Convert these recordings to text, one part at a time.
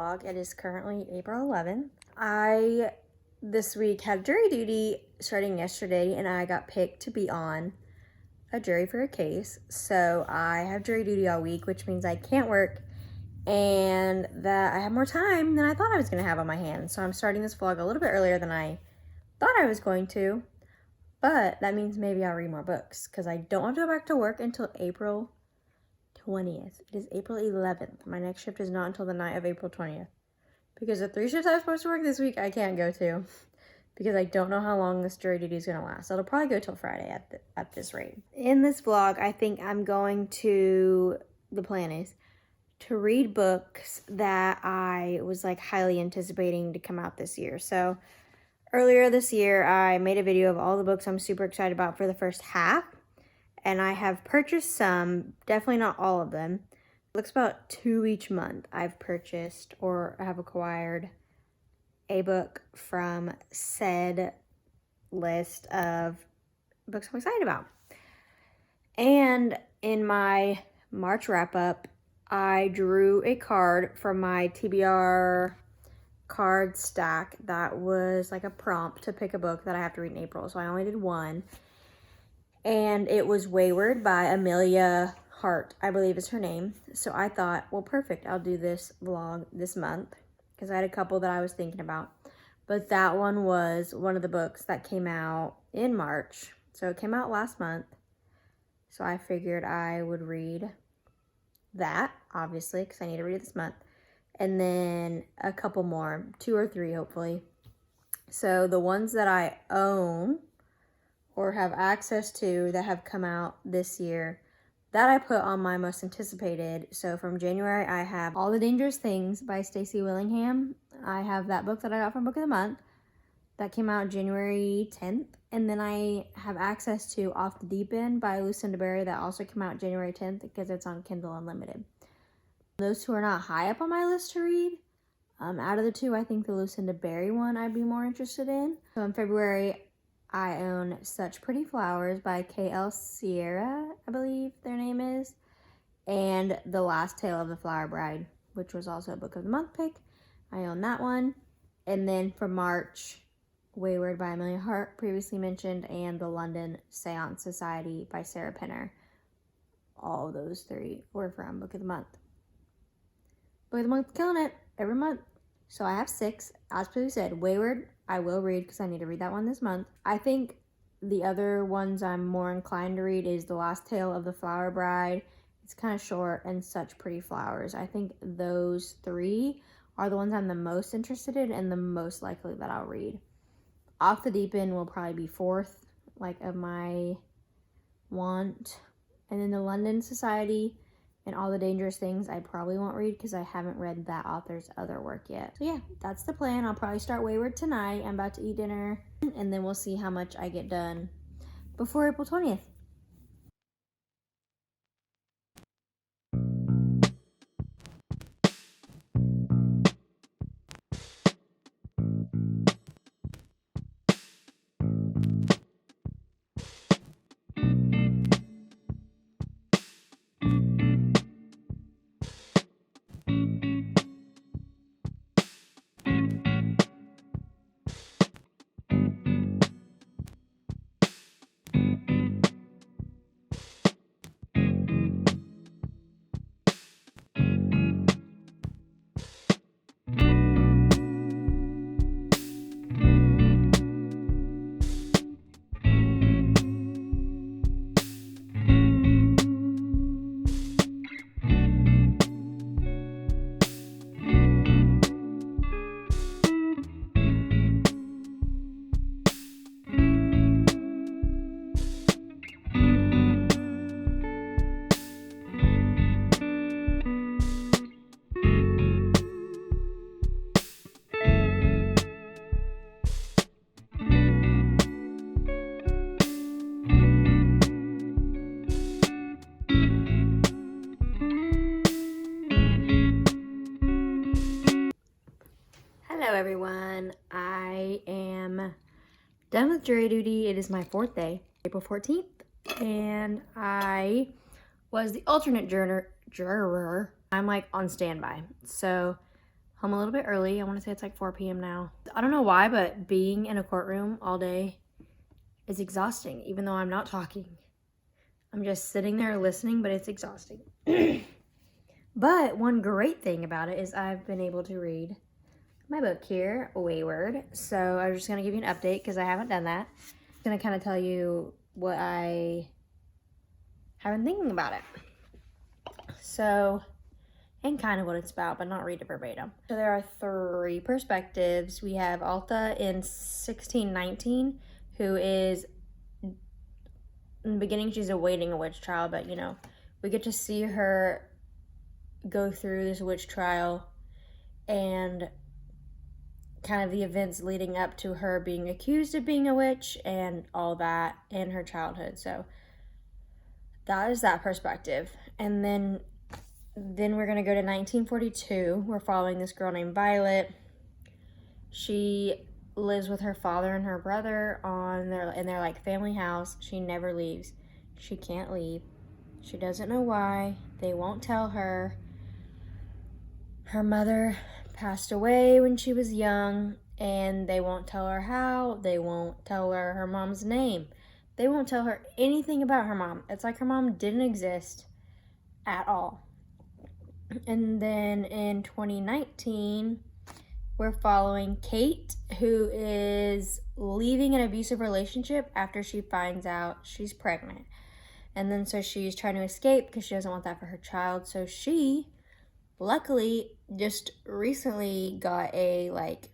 vlog. It is currently April 11th. I, this week, had jury duty starting yesterday, and I got picked to be on a jury for a case. So I have jury duty all week, which means I can't work, and that I have more time than I thought I was going to have on my hands. So I'm starting this vlog a little bit earlier than I thought I was going to, but that means maybe I'll read more books, because I don't want to go back to work until April 20th. It is April 11th. My next shift is not until the night of April 20th. Because the 3 shifts I was supposed to work this week, I can't go to. Because I don't know how long this jury duty is going to last. It'll probably go till Friday at this rate. In this vlog, I think I'm going to, the plan is, to read books that I was like highly anticipating to come out this year. So earlier this year, I made a video of all the books I'm super excited about for the first half. And I have purchased some, definitely not all of them. It looks about 2 each month. I've purchased or have acquired a book from said list of books I'm excited about. And in my March wrap-up, I drew a card from my TBR card stack that was like a prompt to pick a book that I have to read in April. So I only did one. And it was Weyward by Emilia Hart, I believe is her name. So I thought, well, perfect. I'll do this vlog this month because I had a couple that I was thinking about. But that one was one of the books that came out in March. So it came out last month. So I figured I would read that, obviously, because I need to read it this month. And then a couple more, 2 or 3, hopefully. So the ones that I own or have access to that have come out this year that I put on my most anticipated. So from January, I have All the Dangerous Things by Stacey Willingham. I have that book that I got from Book of the Month. That came out January 10th. And then I have access to Off the Deep End by Lucinda Berry that also came out January 10th because it's on Kindle Unlimited. Those two are not high up on my list to read. Out of the two, I think the Lucinda Berry one I'd be more interested in. So in February, I own Such Pretty Flowers by K.L. Cerra, I believe their name is, and The Last Tale of the Flower Bride, which was also a Book of the Month pick. I own that one. And then for March, Weyward by Emilia Hart, previously mentioned, and The London Seance Society by Sarah Penner. All of those 3 were from Book of the Month. Book of the Month, killing it every month. So I have 6. As previously said, Weyward, I will read because I need to read that one this month. I think the other ones I'm more inclined to read is The Last Tale of the Flower Bride. It's kind of short, and Such Pretty Flowers. I think those 3 are the ones I'm the most interested in and the most likely that I'll read. Off the Deep End will probably be 4th, like, of my want. And then The London Society and All the Dangerous Things I probably won't read because I haven't read that author's other work yet. So yeah, that's the plan. I'll probably start Weyward tonight. I'm about to eat dinner, and then we'll see how much I get done before April 20th. Hello everyone, I am done with jury duty. It is my 4th day, April 14th, and I was the alternate juror. I'm like on standby. So home a little bit early. I want to say it's like 4 p.m. now. I don't know why, but being in a courtroom all day is exhausting, even though I'm not talking. I'm just sitting there listening, but it's exhausting. But one great thing about it is I've been able to read my book here, Weyward. So I'm just going to give you an update because I haven't done that. I'm going to kind of tell you what I have been thinking about it. So, and kind of what it's about, but not read it verbatim. So there are 3 perspectives. We have Alta in 1619, who is, in the beginning, she's awaiting a witch trial, but, you know, we get to see her go through this witch trial and kind of the events leading up to her being accused of being a witch and all that in her childhood. So that is that perspective. And then we're going to go to 1942. We're following this girl named Violet. She lives with her father and her brother in their like family house. She never leaves. She can't leave. She doesn't know why. They won't tell her. Her mother passed away when she was young, and they won't tell her how. They won't tell her mom's name. They won't tell her anything about her mom. It's like her mom didn't exist at all. And then in 2019, we're following Kate, who is leaving an abusive relationship after she finds out she's pregnant. And then so she's trying to escape because she doesn't want that for her child. So she, luckily, just recently got a, like,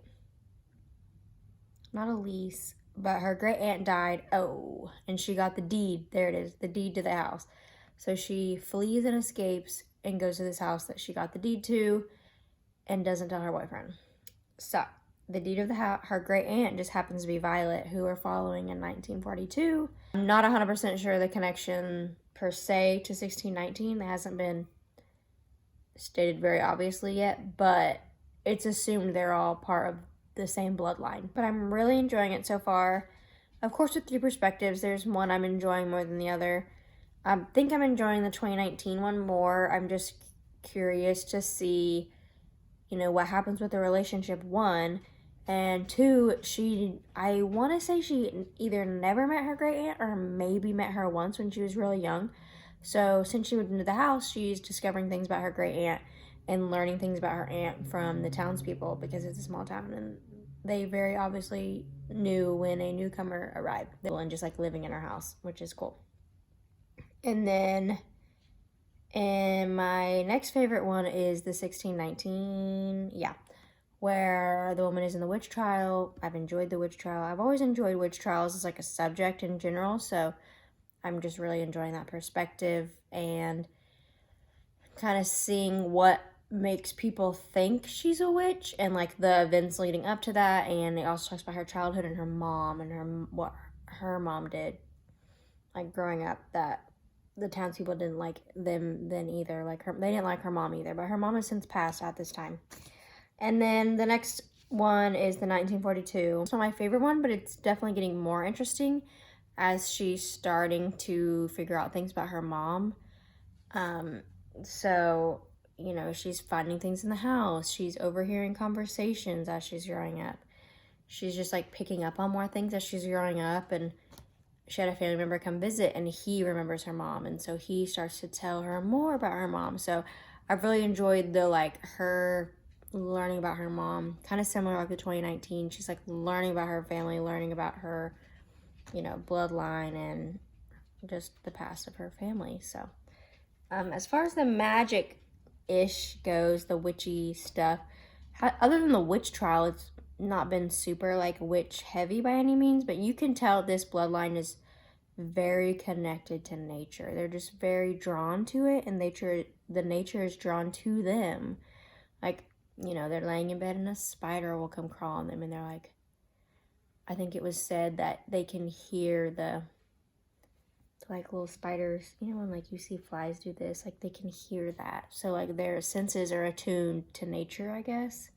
not a lease, but her great aunt died. Oh, and she got the deed. There it is, the deed to the house. So she flees and escapes and goes to this house that she got the deed to and doesn't tell her boyfriend. So the deed of the house, her great aunt just happens to be Violet, who we're following in 1942. I'm not 100% sure the connection per se to 1619. That hasn't been stated very obviously yet, but it's assumed they're all part of the same bloodline. But I'm really enjoying it so far. Of course, with 3 perspectives, there's one I'm enjoying more than the other. I think I'm enjoying the 2019 one more. I'm just curious to see, you know, what happens with the relationship, 1. And 2, I want to say she either never met her great aunt or maybe met her once when she was really young. So since she moved into the house, she's discovering things about her great aunt and learning things about her aunt from the townspeople because it's a small town and they very obviously knew when a newcomer arrived and just like living in her house, which is cool. And then, and my next favorite one is the 1619, where the woman is in the witch trial. I've enjoyed the witch trial. I've always enjoyed witch trials as like a subject in general, so I'm just really enjoying that perspective and kind of seeing what makes people think she's a witch and like the events leading up to that. And it also talks about her childhood and her mom and what her mom did, like growing up, that the townspeople didn't like them then either. Like they didn't like her mom either, but her mom has since passed at this time. And then the next one is the 1942. It's not my favorite one, but it's definitely getting more interesting as she's starting to figure out things about her mom. So, you know, she's finding things in the house. She's overhearing conversations as she's growing up. She's just like picking up on more things as she's growing up. And she had a family member come visit and he remembers her mom. And so he starts to tell her more about her mom. So I've really enjoyed the, like, her learning about her mom, kind of similar like the 2019. She's like learning about her family, learning about her, you know, bloodline and just the past of her family. So as far as the magic-ish goes, the witchy stuff, other than the witch trial, it's not been super like witch heavy by any means, but you can tell this bloodline is very connected to nature. They're just very drawn to it, and the nature is drawn to them. Like, you know, they're laying in bed and a spider will come crawl on them, and they're like, I think it was said that they can hear the, like, little spiders, you know, when like you see flies do this, like they can hear that. So like their senses are attuned to nature, I guess,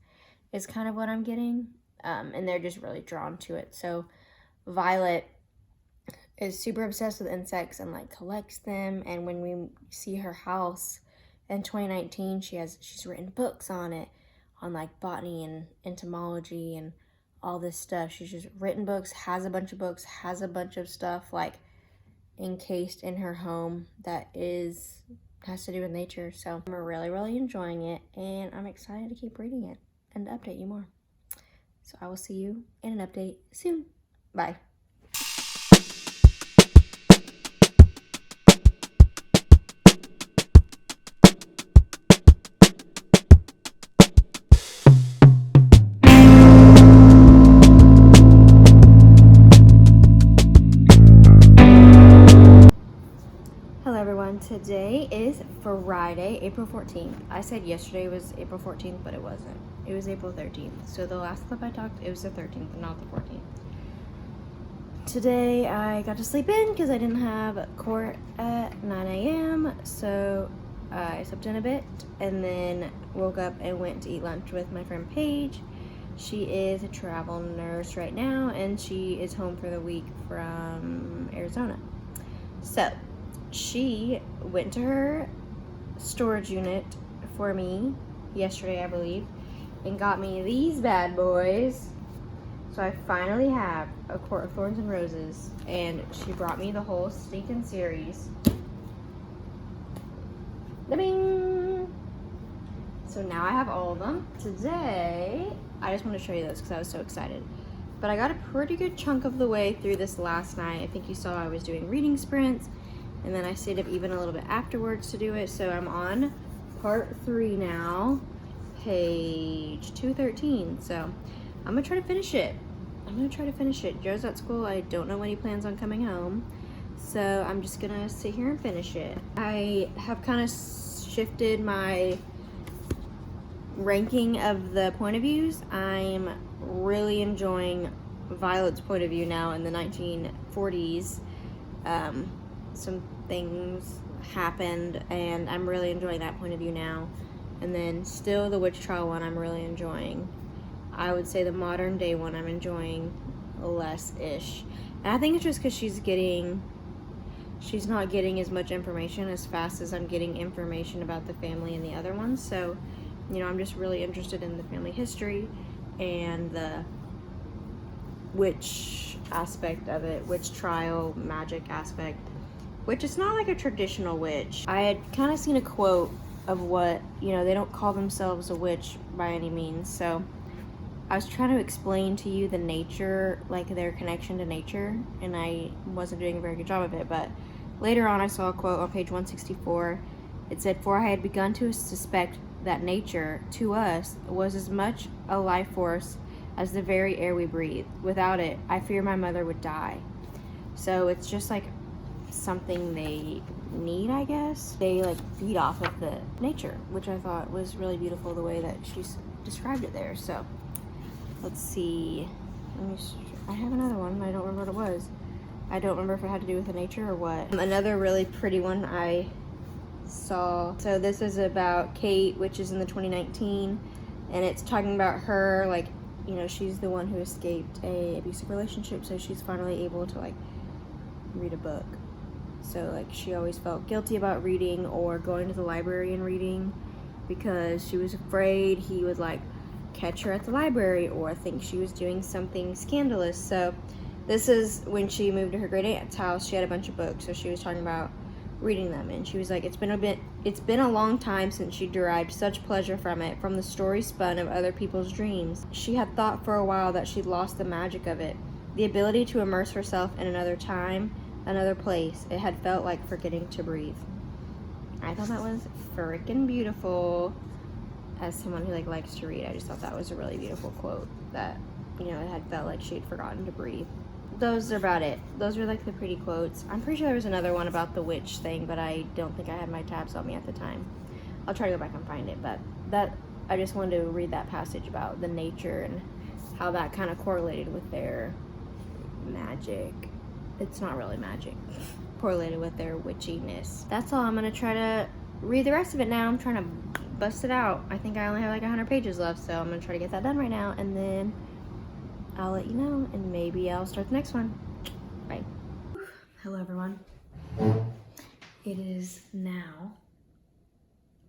is kind of what I'm getting. And they're just really drawn to it. So Violet is super obsessed with insects and like collects them. And when we see her house in 2019, she's written books on it, on like botany and entomology and all this stuff. She's just written books, has a bunch of books, has a bunch of stuff like encased in her home that has to do with nature. So I'm really enjoying it, and I'm excited to keep reading it and to update you more. So I will see you in an update soon. Bye. Hello everyone, today is Friday, April 14th. I said yesterday was April 14th, but it wasn't. It was April 13th. So the last clip I talked, it was the 13th and not the 14th. Today I got to sleep in because I didn't have court at 9 a.m. So I slept in a bit and then woke up and went to eat lunch with my friend Paige. She is a travel nurse right now and she is home for the week from Arizona. So she went to her storage unit for me yesterday, I believe, and got me these bad boys. So I finally have A Court of Thorns and Roses, and she brought me the whole stinking series. Da-bing! So now I have all of them. Today, I just want to show you those because I was so excited. But I got a pretty good chunk of the way through this last night. I think you saw I was doing reading sprints, and then I stayed up even a little bit afterwards to do it. So I'm on part 3 now, page 213. So I'm gonna try to finish it. Joe's at school. I don't know when he plans on coming home. So I'm just gonna sit here and finish it. I have kind of shifted my ranking of the point of views. I'm really enjoying Violet's point of view now in the 1940s. Some things happened and I'm really enjoying that point of view now. And then still the witch trial one I'm really enjoying. I would say the modern day one I'm enjoying less-ish. And I think it's just because she's not getting as much information as fast as I'm getting information about the family in the other ones. So, you know, I'm just really interested in the family history and the witch aspect of it, witch trial, magic aspect, which is not like a traditional witch. I had kind of seen a quote of what, you know, they don't call themselves a witch by any means. So I was trying to explain to you the nature, like their connection to nature, and I wasn't doing a very good job of it. But later on I saw a quote on page 164. It said, "For I had begun to suspect that nature, to us, was as much a life force as the very air we breathe. Without it, I fear my mother would die." So it's just like something they need, I guess. They like feed off of the nature, which I thought was really beautiful the way that she's described it there. So let's see. I have another one. I don't remember what it was. I don't remember if it had to do with the nature or what. Another really pretty one I saw. So this is about Kate, which is in the 2019, and it's talking about her, like, you know, she's the one who escaped a abusive relationship, so she's finally able to like read a book. So like she always felt guilty about reading or going to the library and reading because she was afraid he would like catch her at the library or think she was doing something scandalous. So this is when she moved to her great aunt's house. She had a bunch of books, so she was talking about reading them, and she was like, it's been a long time since she derived such pleasure from it, from the story spun of other people's dreams. She had thought for a while that she'd lost the magic of it, the ability to immerse herself in another time, another place. It had felt like forgetting to breathe. I thought that was freaking beautiful. As someone who like likes to read, I just thought that was a really beautiful quote, that, you know, it had felt like she'd forgotten to breathe. Those are about it. Those were like the pretty quotes. I'm pretty sure there was another one about the witch thing, but I don't think I had my tabs on me at the time. I'll try to go back and find it, but that, I just wanted to read that passage about the nature and how that kind of correlated with their magic. It's not really magic. Correlated with their witchiness. That's all. I'm gonna try to read the rest of it now. I'm trying to bust it out. I think I only have like 100 pages left, so I'm gonna try to get that done right now, and then I'll let you know, and maybe I'll start the next one. Bye. Hello everyone. It is now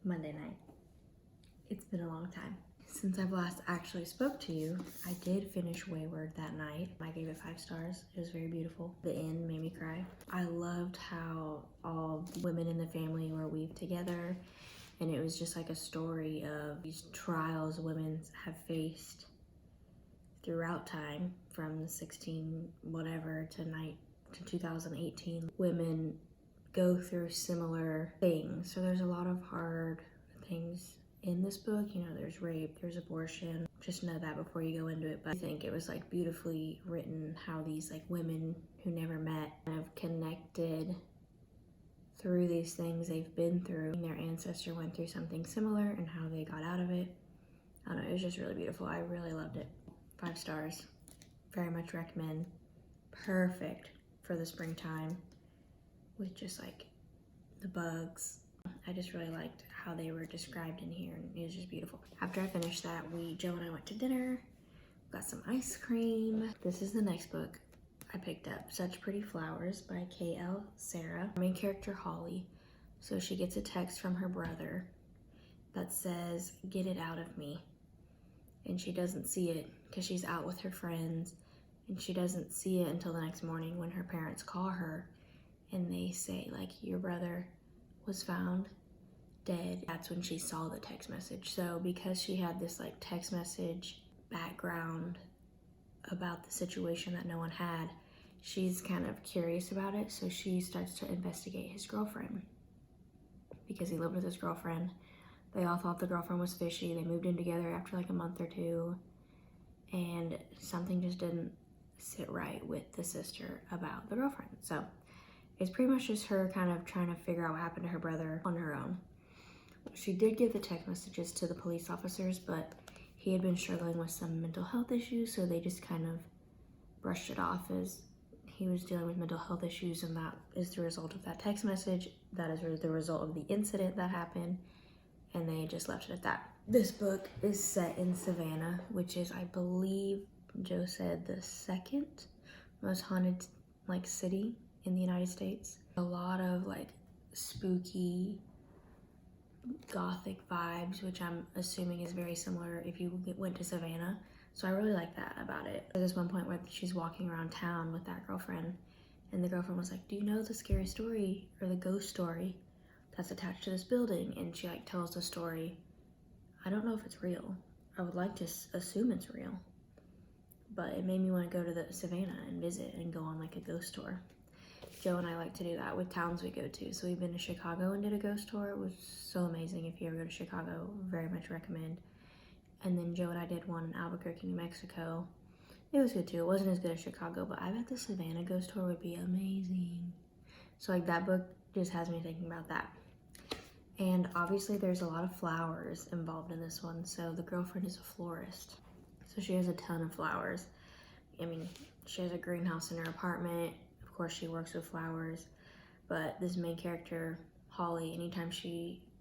Monday night. It's been a long time. Since I've last actually spoke to you, I did finish Weyward that night. I gave it 5 stars. It was very beautiful. The end made me cry. I loved how all women in the family were weaved together, and it was just like a story of these trials women have faced throughout time, from the 16 whatever to 2018. Women go through similar things. So there's a lot of hard things in this book. You know, there's rape, there's abortion. Just know that before you go into it. But I think it was like beautifully written how these like women who never met kind of connected through these things they've been through. Their ancestor went through something similar and how they got out of it. I don't know, it was just really beautiful. I really loved it. 5 stars. Very much recommend. Perfect for the springtime with just like the bugs. I just really liked how they were described in here, and it was just beautiful. After I finished that, Joe and I went to dinner, got some ice cream. This is the next book I picked up, Such Pretty Flowers by K.L. Cerra. Main character Holly, so she gets a text from her brother that says, "Get it out of me." And she doesn't see it because she's out with her friends, and she doesn't see it until the next morning when her parents call her and they say like, "Your brother was found dead." That's when she saw the text message. So because she had this like text message background about the situation that no one had, she's kind of curious about it. So she starts to investigate his girlfriend because he lived with his girlfriend. They all thought the girlfriend was fishy. They moved in together after like a month or 2, and something just didn't sit right with the sister about the girlfriend. So it's pretty much just her kind of trying to figure out what happened to her brother on her own. She did give the text messages to the police officers, but he had been struggling with some mental health issues, so they just kind of brushed it off as he was dealing with mental health issues, and that is the result of that text message. That is the result of the incident that happened, and they just left it at that. This book is set in Savannah, which is, I believe Joe said, the 2nd most haunted like city in the United States. A lot of like spooky gothic vibes, which I'm assuming is very similar if you went to Savannah. So I really like that about it. There's one point where she's walking around town with that girlfriend, and the girlfriend was like, "Do you know the scary story or the ghost story that's attached to this building?" And she like tells the story. I don't know if it's real. I would like to assume it's real, but it made me want to go to the Savannah and visit and go on like a ghost tour. Joe and I like to do that with towns we go to. So we've been to Chicago and did a ghost tour. It was so amazing. If you ever go to Chicago, very much recommend. And then Joe and I did one in Albuquerque, New Mexico. It was good too. It wasn't as good as Chicago, but I bet the Savannah ghost tour would be amazing. So like that book just has me thinking about that. And obviously there's a lot of flowers involved in this one. So the girlfriend is a florist. So she has a ton of flowers. I mean, she has a greenhouse in her apartment. Of course, she works with flowers. But this main character, Holly, anytime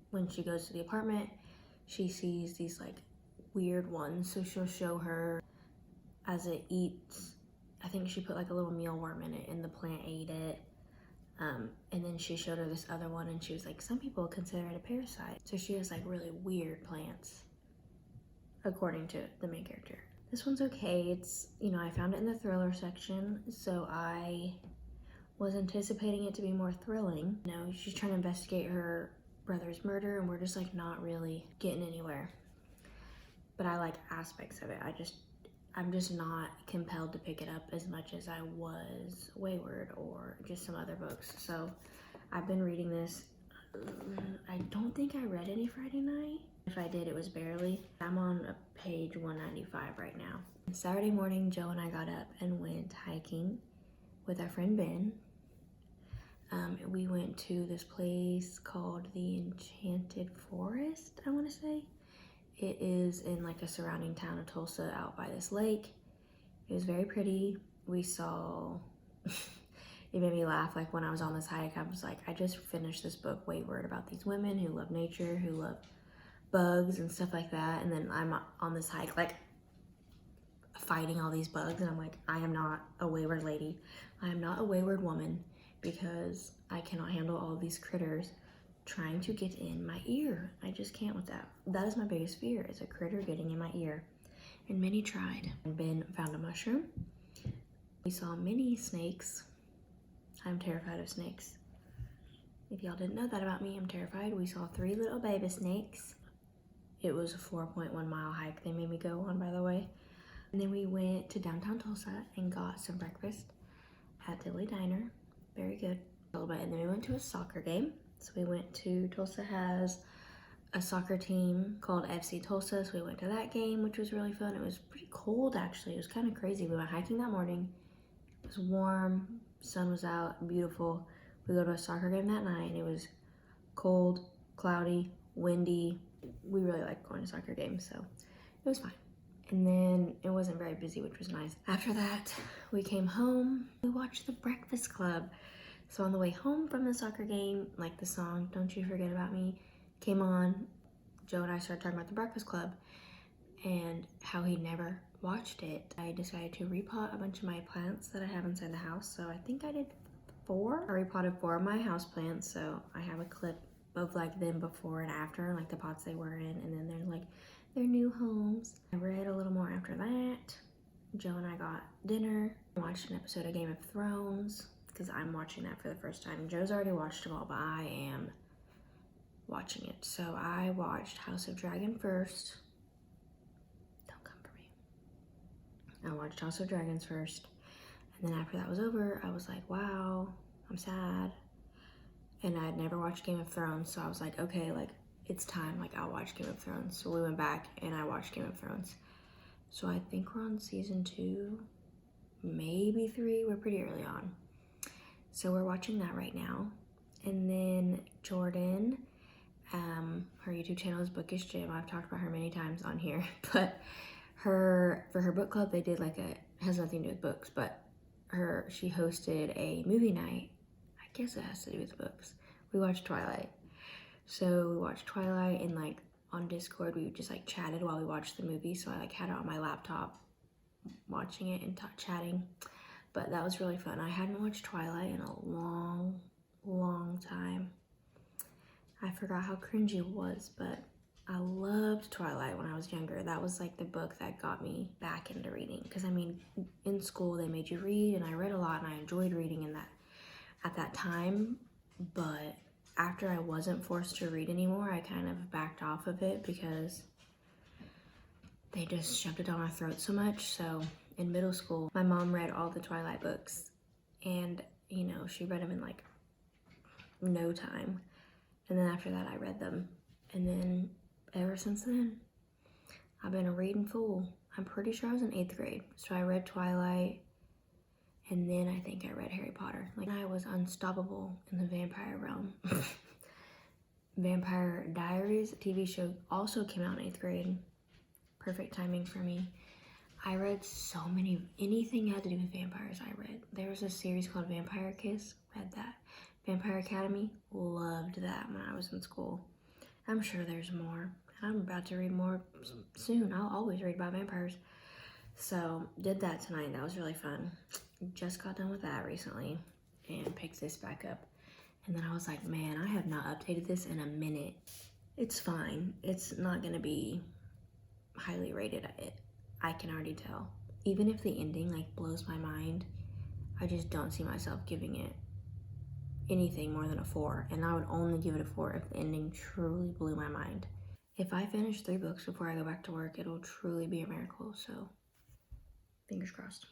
when she goes to the apartment, she sees these like weird ones. So she'll show her as it eats. I think she put like a little mealworm in it and the plant ate it. And then she showed her this other one and she was like, some people consider it a parasite. So she has like really weird plants, according to the main character. This one's okay. It's, you know, I found it in the thriller section, so I was anticipating it to be more thrilling. You know, she's trying to investigate her brother's murder and we're just like not really getting anywhere. But I like aspects of it. I'm just not compelled to pick it up as much as I was Weyward or just some other books. So I've been reading this. I don't think I read any Friday night. If I did, it was barely. I'm on page 195 right now. Saturday morning, Joe and I got up and went hiking with our friend Ben. We went to this place called the Enchanted Forest, I want to say. It is in like a surrounding town of Tulsa out by this lake. It was very pretty. We saw, it made me laugh. Like when I was on this hike, I was like, I just finished this book, Weyward, about these women who love nature, who love bugs and stuff like that. And then I'm on this hike, like fighting all these bugs. And I'm like, I am not a wayward lady. I am not a wayward woman because I cannot handle all of these critters trying to get in my ear. I just can't with that. That is my biggest fear, is a critter getting in my ear. And Minnie tried. And Ben found a mushroom. We saw mini snakes. I'm terrified of snakes. If y'all didn't know that about me, I'm terrified. We saw 3 little baby snakes. It was a 4.1 mile hike they made me go on, by the way. And then we went to downtown Tulsa and got some breakfast at Dilly Diner. Very good. A little bit. And then we went to a soccer game. So we went to, Tulsa has a soccer team called FC Tulsa. So we went to that game, which was really fun. It was pretty cold, actually. It was kind of crazy. We went hiking that morning. It was warm. Sun was out. Beautiful. We go to a soccer game that night, and it was cold, cloudy, windy. We really like going to soccer games, so it was fine. And then it wasn't very busy, which was nice. After that, we came home. We watched The Breakfast Club. So on the way home from the soccer game, like the song Don't You Forget About Me came on. Joe and I started talking about The Breakfast Club and how he never watched it. I decided to repot a bunch of my plants that I have inside the house. So I think I did 4. I repotted 4 of my house plants. So I have a clip of like them before and after, like the pots they were in, and then they're like their new homes. I read a little more after that. Joe and I got dinner, watched an episode of Game of Thrones, because I'm watching that for the first time. Joe's already watched them all, but I am watching it. So I watched House of Dragon first. Don't come for me. I watched House of Dragons first. And then after that was over, I was like, wow, I'm sad. And I had never watched Game of Thrones, so I was like, okay, like, it's time, like, I'll watch Game of Thrones. So we went back, and I watched Game of Thrones. So I think we're on season 2, maybe 3. We're pretty early on. So we're watching that right now. And then Jordan, her YouTube channel is Bookish Gym. I've talked about her many times on here, but for her book club, they did like it has nothing to do with books, but she hosted a movie night. I guess it has to do with books. We watched Twilight. So we watched Twilight, and like on Discord, we just like chatted while we watched the movie. So I like had it on my laptop watching it and chatting. But that was really fun. I hadn't watched Twilight in a long time. I forgot how cringy it was, but I loved Twilight when I was younger. That was like the book that got me back into reading. Because I mean, in school they made you read, and I read a lot, and I enjoyed reading at that time. But after I wasn't forced to read anymore, I kind of backed off of it because they just shoved it down our throats so much. So in middle school, my mom read all the Twilight books, and you know, she read them in like no time. And then after that, I read them. And then ever since then, I've been a reading fool. I'm pretty sure I was in 8th grade. So I read Twilight, and then I think I read Harry Potter. Like, I was unstoppable in the vampire realm. Vampire Diaries TV show also came out in 8th grade. Perfect timing for me. I read so many, anything had to do with vampires I read. There was a series called Vampire Kiss, read that. Vampire Academy, loved that when I was in school. I'm sure there's more. I'm about to read more soon. I'll always read about vampires. So did that tonight. That was really fun. Just got done with that recently and picked this back up. And then I was like, man, I have not updated this in a minute. It's fine. It's not gonna be highly rated. I can already tell. Even if the ending like blows my mind, I just don't see myself giving it anything more than a 4. And I would only give it a 4 if the ending truly blew my mind. If I finish 3 books before I go back to work, it'll truly be a miracle. So fingers crossed.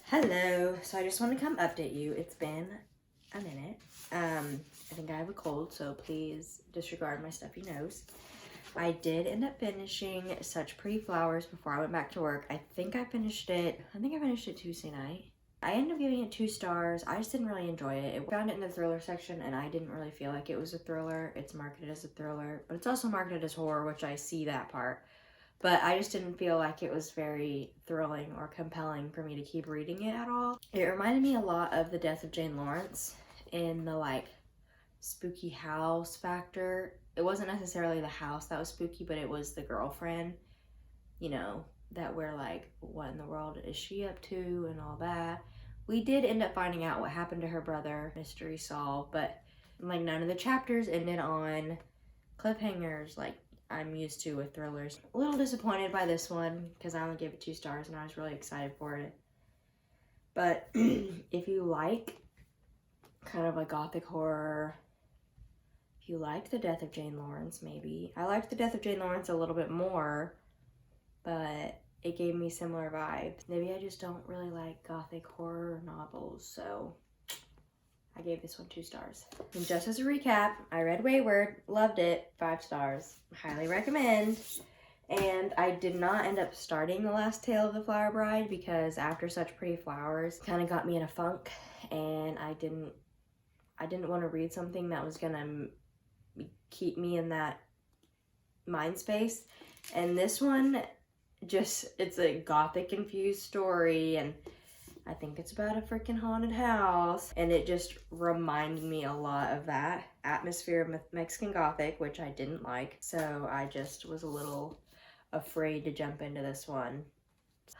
Hello, so I just want to come update you. It's been a minute. I think I have a cold, so please disregard my stuffy nose. I did end up finishing Such Pretty Flowers before I went back to work. I think I finished it Tuesday night. I ended up giving it 2 stars. I just didn't really enjoy it. I found it in the thriller section, and I didn't really feel like it was a thriller. It's marketed as a thriller, but it's also marketed as horror, which I see that part. but I just didn't feel like it was very thrilling or compelling for me to keep reading it at all. It reminded me a lot of The Death of Jane Lawrence in the like spooky house factor. It wasn't necessarily the house that was spooky, but it was the girlfriend, you know, that we're like, what in the world is she up to and all that. We did end up finding out what happened to her brother, mystery solved, but like none of the chapters ended on cliffhangers like I'm used to with thrillers. A little disappointed by this one because I only gave it 2 stars and I was really excited for it. But if you like kind of a gothic horror, if you liked The Death of Jane Lawrence, maybe. I liked The Death of Jane Lawrence a little bit more, but it gave me similar vibes. Maybe I just don't really like gothic horror novels, so I gave this one 2 stars. And just as a recap, I read Weyward, loved it, 5 stars. Highly recommend. And I did not end up starting The Last Tale of the Flower Bride because After Such Pretty Flowers kind of got me in a funk, and I didn't want to read something that was gonna keep me in that mind space. And this one, just, it's a gothic infused story, and I think it's about a freaking haunted house, and it just reminded me a lot of that atmosphere of Mexican Gothic, which I didn't like, so I just was a little afraid to jump into this one.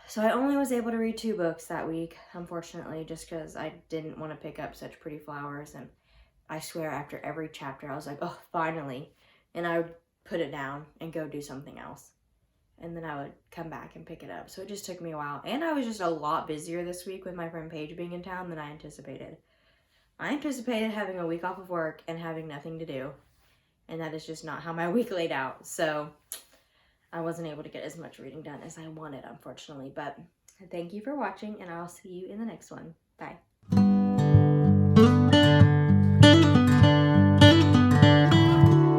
So I only was able to read 2 books that week, unfortunately, just because I didn't want to pick up Such Pretty Flowers, and I swear after every chapter I was like, oh, finally, and I would put it down and go do something else. And then I would come back and pick it up. So it just took me a while. And I was just a lot busier this week with my friend Paige being in town than I anticipated. I anticipated having a week off of work and having nothing to do. And that is just not how my week laid out. So I wasn't able to get as much reading done as I wanted, unfortunately. But thank you for watching, and I'll see you in the next one. Bye.